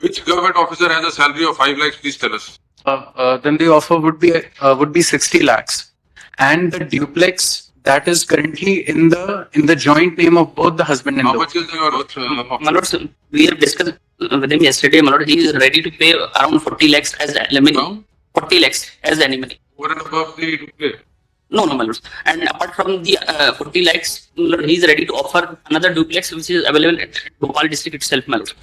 Which government officer has a salary of 5 lakhs? Please tell us. Then the offer would be 60 lakhs, and the duplex that is currently in the joint name of both the husband and How wife. much is your offer? My lord, sir, we have discussed with him yesterday, my lord. He is ready to pay around 40 lakhs as alimony. Now, 40 lakhs as alimony. over and above the duplex. No, my lord. And apart from the 40 lakhs, my lord, he is ready to offer another duplex which is available at Bhopal district itself, my lord.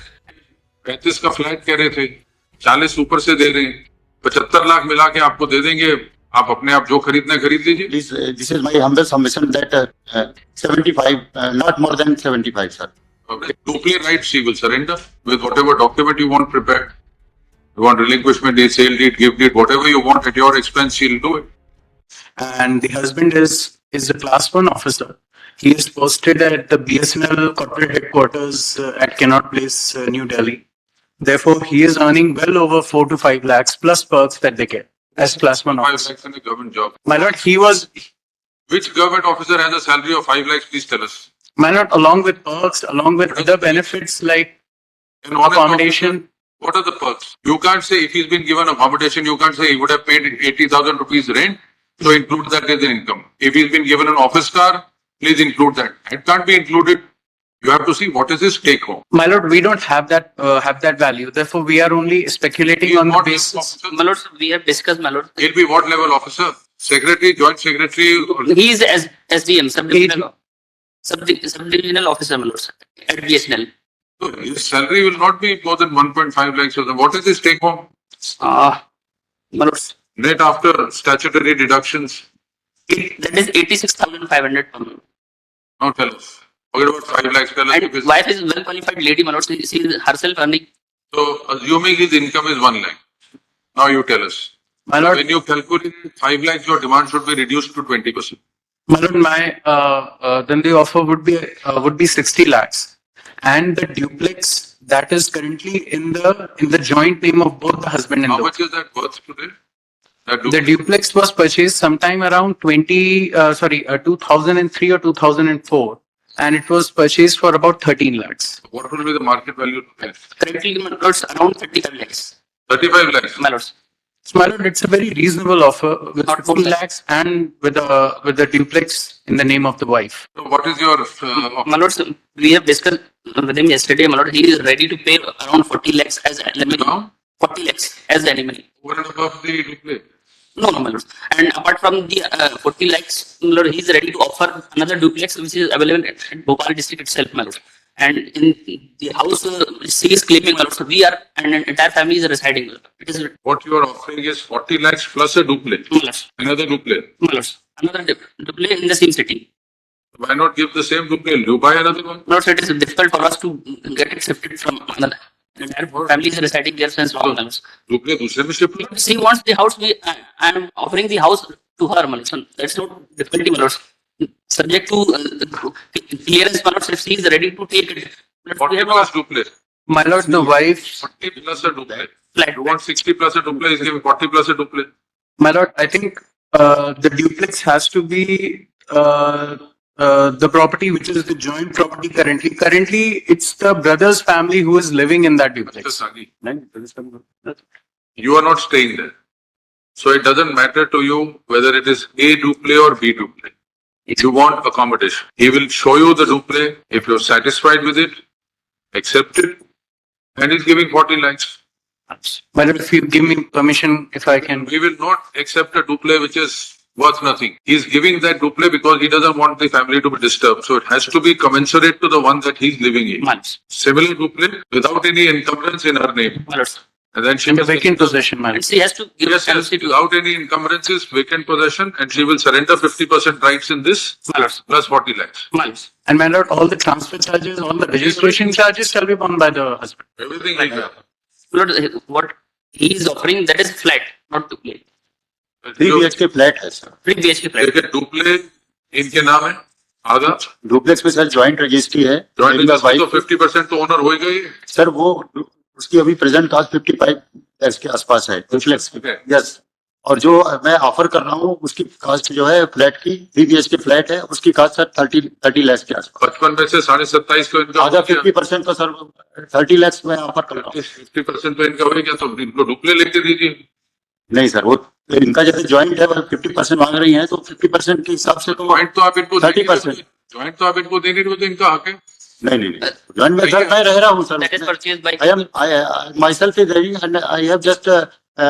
35 का flat कह रहे थे, 40 ऊपर से दे रहे हैं, 75 लाख मिला के आपको दे देंगे, आप अपने आप जो खरीदना है खरीद लीजिए. This is my humble submission that 75, not more than 75, sir. Okay. Duple rights he will surrender with whatever document you want prepared. You want relinquishment deed, sale deed, gift deed, whatever you want at your expense, he'll do it. And the husband is a class 1 officer. He is posted at the BSNL corporate headquarters at Connaught Place, New Delhi. Therefore, he is earning well over 4 to 5 lakhs plus perks that they get as class 1 5 officer. lakhs in a government job. My lord, he was, Which government officer has a salary of 5 lakhs? Please tell us. my lord, along with perks, along with other benefits like An honest accommodation. officer, what are the perks? You can't say if he's been given accommodation, you can't say he would have paid 80,000 rupees rent, so include that as an income. If he's been given an office car, please include that. It can't be included. You have to see what is his take home. My lord, we don't have that value. Therefore, we are only speculating He is on the what basis. officer? My lord, we have discussed, my lord. He'll be what level officer? Secretary, joint secretary? He is as SDM, sub-divisional officer, my lord, sir, at BSNL. So his salary will not be more than 1.5 lakhs. So what is his take home? My lord, Net after statutory deductions. that is 86,500 per month. Now tell us. Forget about 5 lakhs. Tell us if And his, wife is well qualified lady, my lord. She is herself earning. so assuming his income is 1 lakh. Now you tell us. My lord, When you calculate 5 lakhs, your demand should be reduced to 20%. my lord, then the offer would be 60 lakhs, and the duplex that is currently in the joint name of both the husband and How wife. much is that worth today? That The duplex? duplex was purchased sometime around 2003 or 2004, and it was purchased for about 13 lakhs. What will be the market value today? Currently, my lord, around 35 lakhs. 35 lakhs. My lord. So, my lord, it's a very reasonable offer with Not 15 4 lakhs and with the duplex in the name of the wife. So what is your My lord, sir, we have discussed with him yesterday, my lord. He is ready to pay around 40 lakhs as alimony. now? 40 lakhs as alimony. Over and above the duplex. No, my lord. And apart from the 40 lakhs, my lord, he is ready to offer another duplex which is available at Bhopal district itself, my lord. And in the house, she is claiming, my lord, so we are, and an entire family is residing. My lord. It is, What you are offering is 40 lakhs plus a duplex. my lord, Another duplex. my lord. Another duplex in the same city. Why not give the same duplex? You buy another one. My lord, so it is difficult for us to get it shifted from another. The entire family is residing there since long, my lord. Duplex दूसरे में shift करो. She wants the house. I am offering the house to her, my lord. So that's not difficulty, my lord. Subject to clearance, my lord. If she is ready to take it, my lord, 40 we have plus a duplex. My lord, the wife, 40 plus a duplex. flat. You want 60 plus a duplex, he's giving 40 plus a duplex. my lord, I think the duplex has to be the property which is the joint property currently. Currently, it's the brother's family who is living in that Mr. duplex. Sagi, you are not staying there. So it doesn't matter to you whether it is A duplex or B duplex. If you want accommodation, he will show you the duplex. If you're satisfied with it, accept it. And he's giving 40 lakhs. My lord, if you give me permission, if I can. We will not accept a duplex which is worth nothing. He's giving that duplex because he doesn't want the family to be disturbed. So it has to be commensurate to the one that he's living in. Months. Similar duplex without any encumbrance in her name. My lord. And then she In the will vacant possession, my And lord. she has to give Yes, a yes, tenancy to without any encumbrances, vacant possession, and she will surrender 50% rights in this my lord. plus 40 lakhs. My lord. And my lord, all the transfer charges, all the registration charges shall be borne by the husband. Everything like that. My lord, what he is offering, that is flat, not duplex. 3 BHK flat है sir. 3 BHK flat. देखिए duplex इनके नाम है आधा duplex में sir joint registry है. Joint मेरी registry तो वाइफ 50% तो ओनर होएगा ही. सर वो उसकी अभी प्रेजेंट कास्ट 55 के आसपास है डुप्लेक्स. Okay. यस और जो मैं ऑफर कर रहा हूँ उसकी कास्ट जो है फ्लैट की 3 BHK फ्लैट है, उसकी कास्ट सर 30 लाख के आसपास। 55 में से 27.5 तो इनका आधा 50% का सर 30 लाख में ऑफर कर रहा हूँ। 50% तो इनका हो गया, तो इनको डुप्ले लेके दीजिए। नहीं सर, वो इनका जैसे ज्वाइंट है 50% मांग रही है, तो 50% के हिसाब से तो ज्वाइंट तो आप इनको 30%। ज्वाइंट तो आप इनको दे नहीं रहे हो, तो इनका हक है। नहीं ज्वाइंट में सर मैं रह रहा हूँ That is sir. purchased by. I myself is living and I have just I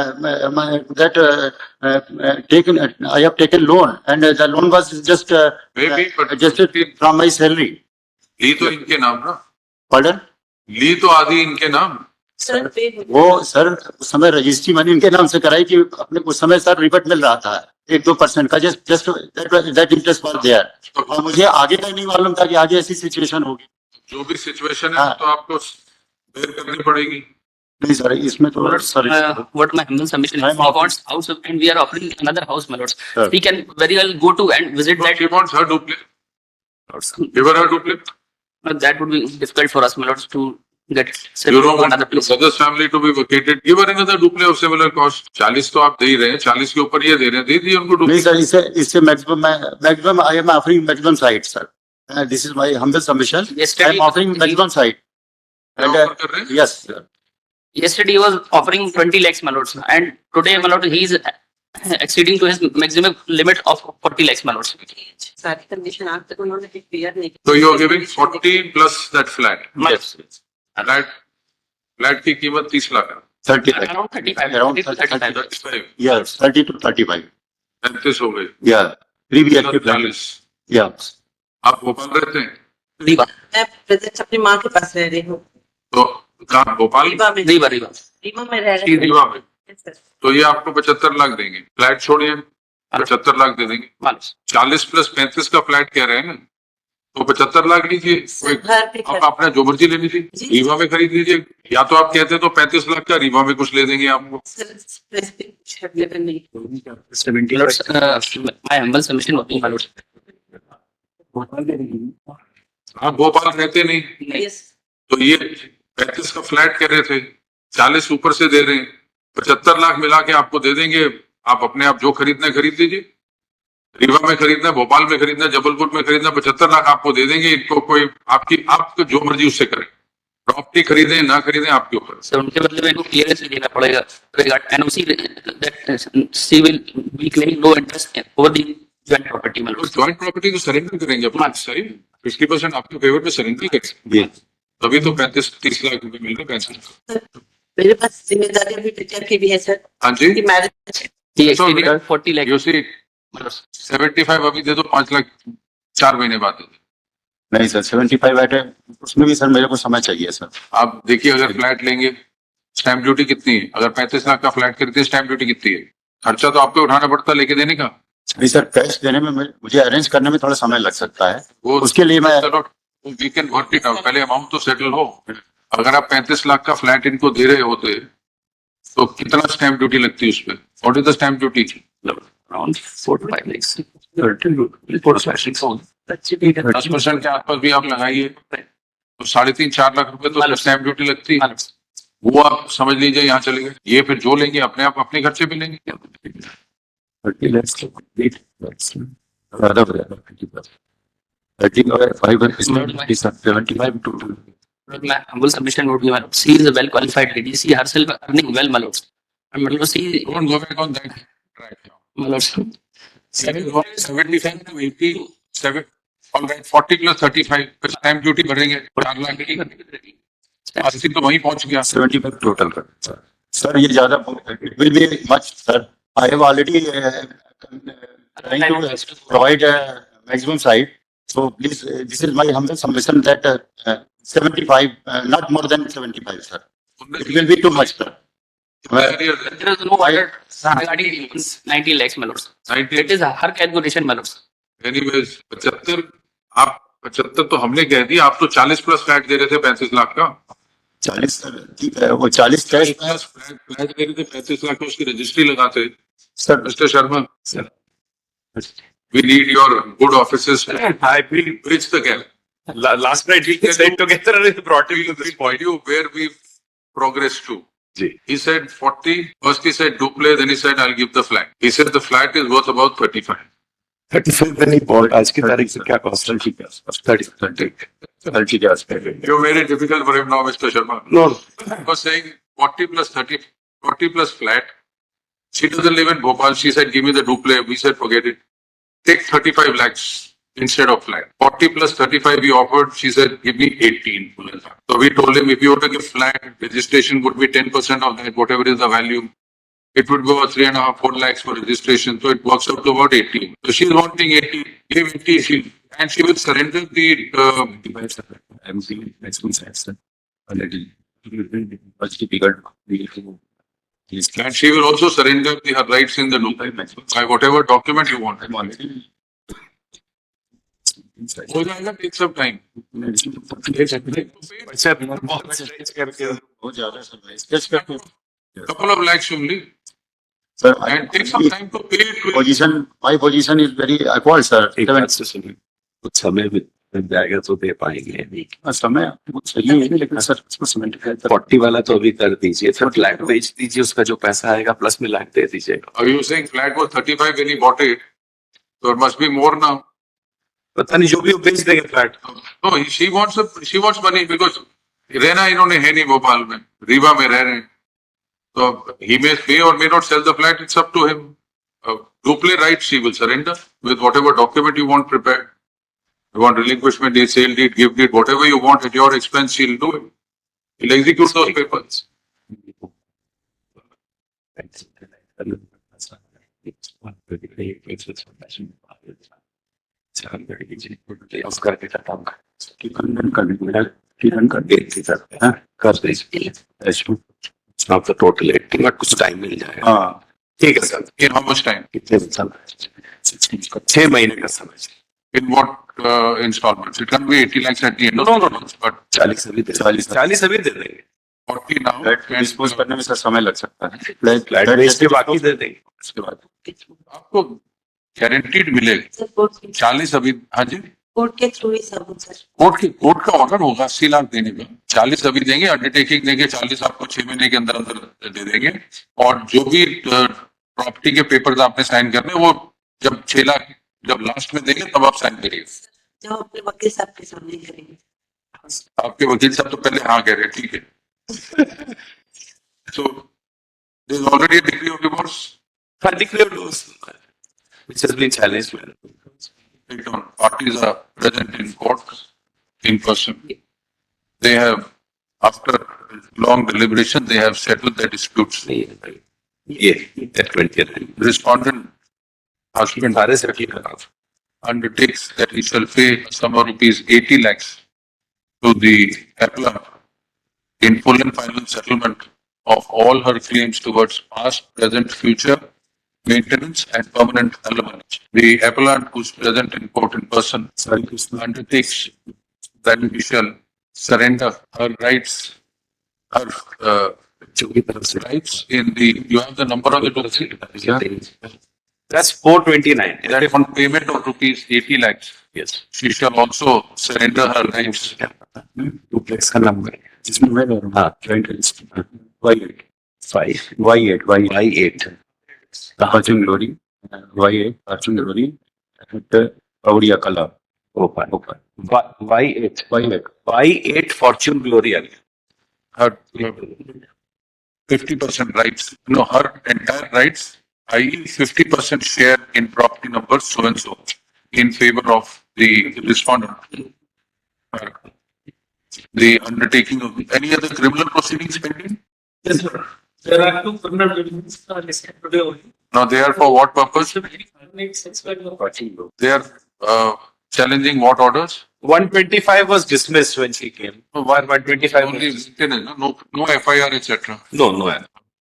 have taken loan and the loan was just Maybe, but adjusted from my salary. ली तो इनके नाम ना, Pardon? ली तो आधी इनके नाम। वो सर उस समय रजिस्ट्री मैंने इनके नाम से कराई कि अपने उस समय सर रिबट मिल रहा था 1-2% का, just that interest for their. और मुझे आगे का नहीं मालूम था कि आगे ऐसी सिचुएशन होगी। जो भी सिचुएशन है हाँ। तो आपको बेयर करनी पड़ेगी। नहीं सर, इसमें तो sir What my humble submission is, I'm he offering- wants house and we are offering another house, my lords. Sir. We can very well go to and visit that. She wants her duplex. Give her her duplex. That would be difficult for us, my lords, to get You settled don't to want another place. brother's family to be vacated. Give her another duplex of similar cost. 40 तो आप दे ही रहे हैं, 40 के ऊपर ये दे रहे हैं, दे दिए उनको नहीं duplex. सर, इससे maximum I am offering maximum site sir. This is my humble submission. I Yesterday, am offering maximum site क्या offer कर रहे हैं? Yes sir. yesterday he was offering 20 lakhs, my lords, and today, my lord, he is exceeding to his maximum limit of 40 lakhs, my lords. सारी condition आज तक उन्होंने clear नहीं की। So you are giving 40 plus that flat. My lords. Flat की कीमत 30 लाख है। 30 lakh Around 35. Around 35. 35 yes 30 to 35 35 हो गए। या 3 BHK फ्लैट 40। या आप भोपाल रहते हैं, Riva. मैं प्रेजेंट अपनी माँ के पास रह रही हूँ, तो कहाँ भोपाल रीवा में। Riva. रीवा में रह रही हूँ। रीवा में, Yes, sir। तो ये आपको 75 लाख देंगे। फ्लैट छोड़िए, 75 लाख दे देंगे। My lords. 40 प्लस 35 का फ्लैट कह रहे हैं ना, तो 75 लाख लीजिए। घर पे आप अपना जो मर्जी ले लीजिए, जी। रीवा में खरीद लीजिए, या तो आप कहते हैं तो 35 लाख का रीवा में कुछ ले देंगे आपको। सर, प्रेस पे कुछ अवेलेबल नहीं। My lords, my humble submission would be, my lords. आप भोपाल रहते नहीं, Yes, तो ये 35 का फ्लैट कह रहे थे, 40 ऊपर से दे रहे हैं, 75 लाख मिला के आपको दे देंगे। आप अपने आप जो खरीदना है खरीद लीजिए। रीवा में खरीदना है, भोपाल में खरीदना है, जबलपुर में खरीदना, 75 लाख आपको दे देंगे। इनको कोई आपको जो मर्जी उससे करें, प्रॉपर्टी खरीदें ना खरीदें आपके ऊपर। So उनके बदले में इनको क्लियरेंस देना पड़ेगा regard NOC that she will be claiming no interest over the joint property, my lords. Joint property तो सरेंडर करेंगे अपना, सही 50% आपके फेवर में सरेंडर करेंगे, तभी तो 35-30 लाख रुपए मिल रहे हैं। 35 मेरे पास जिम्मेदारी अभी पिता की भी है सर, हाँ जी, कि marriage He exceeded 40 lakhs, you see my lords. 75 अभी दे दो, 5 लाख 4 महीने बाद दे दो। नहीं सर 75 है, उसमें भी सर मेरे को समय चाहिए सर। आप देखिए, अगर फ्लैट लेंगे स्टैंप ड्यूटी कितनी है? अगर 35 लाख का फ्लैट खरीदते स्टैंप ड्यूटी कितनी है? खर्चा तो आपको उठाना पड़ता है लेके देने का। नहीं सर, कैश देने में मुझे अरेंज करने में थोड़ा समय लग सकता है, वो उसके लिए मैं we can work it out. पहले अमाउंट तो सेटल हो। अगर आप 35 लाख का फ्लैट इनको दे रहे होते तो कितना स्टैंप ड्यूटी लगती है उस पर? What is the stamp duty? Around 4 to 5 lakhs. 4 to 5 lakhs. बच्चे भी 10% के आसपास भी आप लगाइए तो 3.5-4 लाख रुपए तो स्टैंप ड्यूटी लगती है। वो आप समझ लीजिए यहाँ चले गए। ये फिर जो लेंगे अपने आप अपने खर्चे पे लेंगे। 30 lakhs to 8 lakhs. Rather, 75 to My humble submission would be, my lords, she is a well qualified lady. She herself earning well, my lords. And my lords, she, Don't go back on that track. my lords. 75 to 87, all right, 40 plus 35 फिर stamp duty भरेंगे 4 लाख की, 80 तो वहीं पहुंच गया। 75 total कर sir, ये ज्यादा it will be much sir. I have already trying to provide maximum site, so please this is my humble submission that 75 not more than 75 sir, it will be too much sir. There is no order regarding 90 lakhs, my lords. 90 It is her calculation, my lords. Anyways 75, आप 75 तो हमने कह दिया, आप तो 40 plus flat दे रहे थे 35 लाख का। 40 ठीक है, वो 40 कैश में प्लस फ्लैट दे रहे थे 35 लाख का, उसकी रजिस्ट्री लगाते। Sir. Mister Sharma, we need your good offices to We bridge the gap. last night we said together and brought him to this point. You where we progress to. Ji. He said 40, first he said duple, then he said I'll give the flat. He said the flat is worth about 35. 35 में नहीं बहुत आज की तारीख से क्या cost है? 30 के आसपास You made it difficult for him now, Mr. Sharma. No, I was saying 40 plus 30, 40 plus flat. She doesn't live in Bhopal. She said, give me the duple. We said, forget it. Take 35 lakhs instead of flat. 40 plus 35 we offered. She said, give me 18. So we told him, if you were to give flat, registration would be 10% of that, whatever is the value. It would go 3.5, 4 lakhs for registration. So it works out to about 18. So she's wanting 80. Give 80. And she will surrender the, maximum size, sir. Already. Much difficult. and she will also surrender her rights in the duple by whatever document you want. I'm already. हो जाएगा, take some time. पैसे बहुत stretch करके बहुत ज्यादा sir भाई stretch करके Couple of lakhs only. Sir And take some time to pay it. Position my position is very awkward sir एक बात से सुनिए, कुछ समय में जाएगा तो दे पाएंगे। समय सही है लेकिन सर इसको सीमेंट 40 वाला तो अभी कर दीजिए, फिर फ्लैट बेच दीजिए, उसका जो पैसा आएगा प्लस में लाख दे दीजिएगा। Are you saying flat was 35 when he bought it? So it must be more now. पता नहीं, जो भी वो बेच देंगे flat. No, she wants money because रहना इन्होंने है नहीं भोपाल में, रीवा में रह रहे हैं. So he may pay or may not sell the flat. It's up to him. Duple rights she will surrender with whatever document you want prepared. You want relinquishment deed, sale deed, gift deed, whatever you want at your expense, she'll do it. He'll execute those papers. कर दीजिए आप तो total 80 but कुछ time मिल जाएगा। हाँ ठीक है sir, In how much time? कितने समय? 6 महीने का समय। In what installments? It can't be 80 lakhs at the end. No, But 40 अभी दे 40 अभी दे देंगे। 40 now. फ्लैट डिस्पोज करने में सर समय लग सकता है फ्लैट बेच के बाकी दे देंगे। उसके बाद आपको गारंटीड मिलेगा। सर कोर्ट 40 अभी, हाँ जी, के थ्रू ही सब सर कोर्ट का ऑर्डर होगा 80 लाख देने का। 40 अभी देंगे, अंडरटेकिंग देंगे, 40 आपको 6 महीने के अंदर अंदर दे देंगे। और जो भी प्रॉपर्टी के पेपर्स आपने साइन करने, वो जब 6 लाख जब लास्ट में देंगे तब आप साइन करिए। जो अपने वकील साहब के सामने करेंगे। आपके वकील साहब तो पहले हाँ कह रहे हैं, ठीक है। So there is already a decree of divorce. हाँ, declared divorce, which has been challenged. Parties are present in court in person. They have, after long deliberation, they have settled their disputes. ये that 29 Respondent husband सारे settle करा। undertakes that he shall pay a sum of rupees 80 lakhs to the appellant in full and final settlement of all her claims towards past, present, future maintenance and permanent alimony. The appellant who is present in court in person undertakes that we shall surrender her rights, her rights in the, you have the number of the document? That's 429. That if on payment of rupees 80 lakhs, Yes. she shall also surrender her rights. Duplex का number जिसमें मैं कह रहा हूँ हाँ joint register Y8 5 Y8 Y8 fortune glory Y8 fortune glory Bawadia Kalan Bhopal Y8 Y8 Y8 fortune glory Her 50% rights, no, her entire rights, i.e. 50% share in property number so and so in favor of the respondent. The undertaking of any other criminal proceedings pending? Yes, sir. There are 2 criminal proceedings listed today only. Now they are for what purpose? Watching. They are challenging what orders? 125 was dismissed when she came. Why 125 only maintenance, no FIR, etc. No.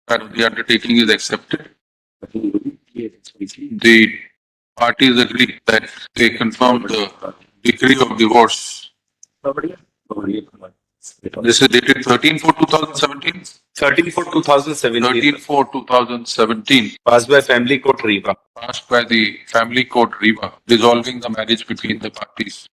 And the undertaking is accepted. The parties agree that they confirm the decree of divorce. This is dated 13/4/2017. 13/4/2017. 13/4/2017. Passed by Family Court Riva. Passed by the Family Court Riva, dissolving the marriage between the parties.